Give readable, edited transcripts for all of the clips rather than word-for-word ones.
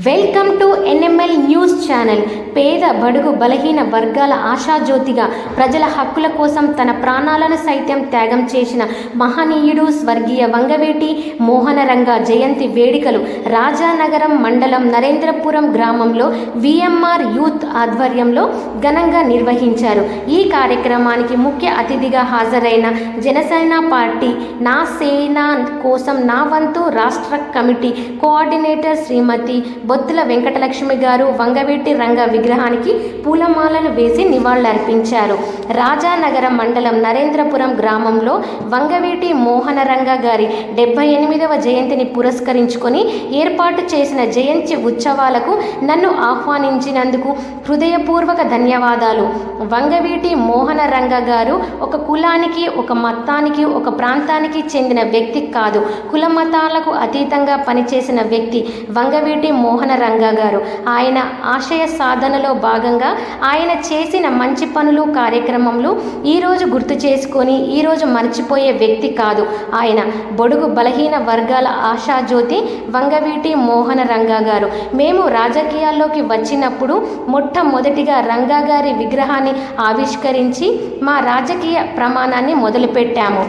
Welcome to NML news channel. పేద బడుగు బలహీన వర్గాల ఆశాజ్యోతిగా ప్రజల హక్కుల కోసం తన ప్రాణాలను సైతం త్యాగం చేసిన మహనీయుడు స్వర్గీయ వంగవీటి మోహనరంగ జయంతి వేడుకలు రాజానగరం మండలం నరేంద్రపురం గ్రామంలో విఎంఆర్ యూత్ ఆధ్వర్యంలో ఘనంగా నిర్వహించారు. ఈ కార్యక్రమానికి ముఖ్య అతిథిగా హాజరైన జనసేన పార్టీ నా సేన కోసం నా వంతు రాష్ట్ర కమిటీ కోఆర్డినేటర్ శ్రీమతి బొత్తుల వెంకటలక్ష్మి గారు వంగవీటి రంగ విగ్రహానికి పూలమాలలు వేసి నివాళులర్పించారు. రాజానగరం మండలం నరేంద్రపురం గ్రామంలో వంగవీటి మోహనరంగ గారి 78వ జయంతిని పురస్కరించుకొని ఏర్పాటు చేసిన జయంతి ఉత్సవాలకు నన్ను ఆహ్వానించినందుకు హృదయపూర్వక ధన్యవాదాలు. వంగవీటి మోహనరంగ గారు ఒక కులానికి, ఒక మతానికి, ఒక ప్రాంతానికి చెందిన వ్యక్తి కాదు. కుల మతాలకు అతీతంగా పనిచేసిన వ్యక్తి వంగవీటి మోహనరంగ గారు. ఆయన ఆశయ సాధనలో భాగంగా ఆయన చేసిన మంచి పనులు, కార్యక్రమంలో ఈరోజు గుర్తు చేసుకొని ఈరోజు మర్చిపోయే వ్యక్తి కాదు. ఆయన బడుగు బలహీన వర్గాల ఆశాజ్యోతి వంగవీటి మోహనరంగ గారు. మేము రాజకీయాల్లోకి వచ్చినప్పుడు మొట్టమొదటిగా రంగా గారి విగ్రహాన్ని ఆవిష్కరించి మా రాజకీయ ప్రమాణాన్ని మొదలుపెట్టాము.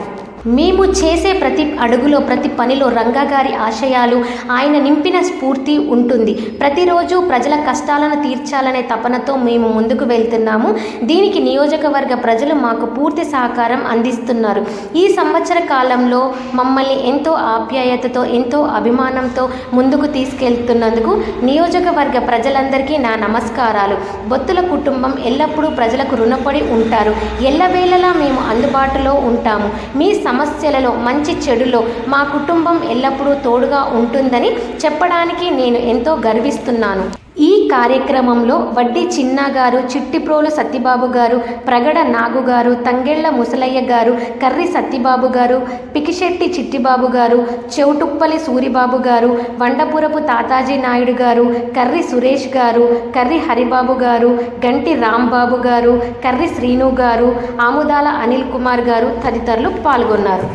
మేము చేసే ప్రతి అడుగులో, ప్రతి పనిలో రంగా గారి ఆశయాలు, ఆయన నింపిన స్ఫూర్తి ఉంటుంది. ప్రతిరోజు ప్రజల కష్టాలను తీర్చాలనే తపనతో మేము ముందుకు వెళ్తున్నాము. దీనికి నియోజకవర్గ ప్రజలు మాకు పూర్తి సహకారం అందిస్తున్నారు. ఈ సంవత్సర కాలంలో మమ్మల్ని ఎంతో ఆప్యాయతతో, ఎంతో అభిమానంతో ముందుకు తీసుకెళ్తున్నందుకు నియోజకవర్గ ప్రజలందరికీ నా నమస్కారాలు. బొత్తుల కుటుంబం ఎల్లప్పుడూ ప్రజలకు రుణపడి ఉంటారు. ఎల్లవేళలా మేము అందుబాటులో ఉంటాము. మీ సమస్యలలో, మంచి చెడులో మా కుటుంబం ఎల్లప్పుడూ తోడుగా ఉంటుందని చెప్పడానికి నేను ఎంతో గర్విస్తున్నాను. ఈ కార్యక్రమంలో వడ్డీ చిన్న గారు, చిట్టిప్రోలు సత్యబాబు గారు, ప్రగడ నాగు గారు, తంగెళ్ల ముసలయ్య గారు, కర్రి సత్యబాబు గారు, పికిశెట్టి చిట్టిబాబు గారు, చెవుటుప్పలి సూరిబాబు గారు, వండపురపు తాతాజీ నాయుడు గారు, కర్రి సురేష్ గారు, కర్రి హరిబాబు గారు, గంటి రాంబాబు గారు, కర్రి శ్రీను గారు, ఆముదాల అనిల్ కుమార్ గారు తదితరులు పాల్గొన్నారు.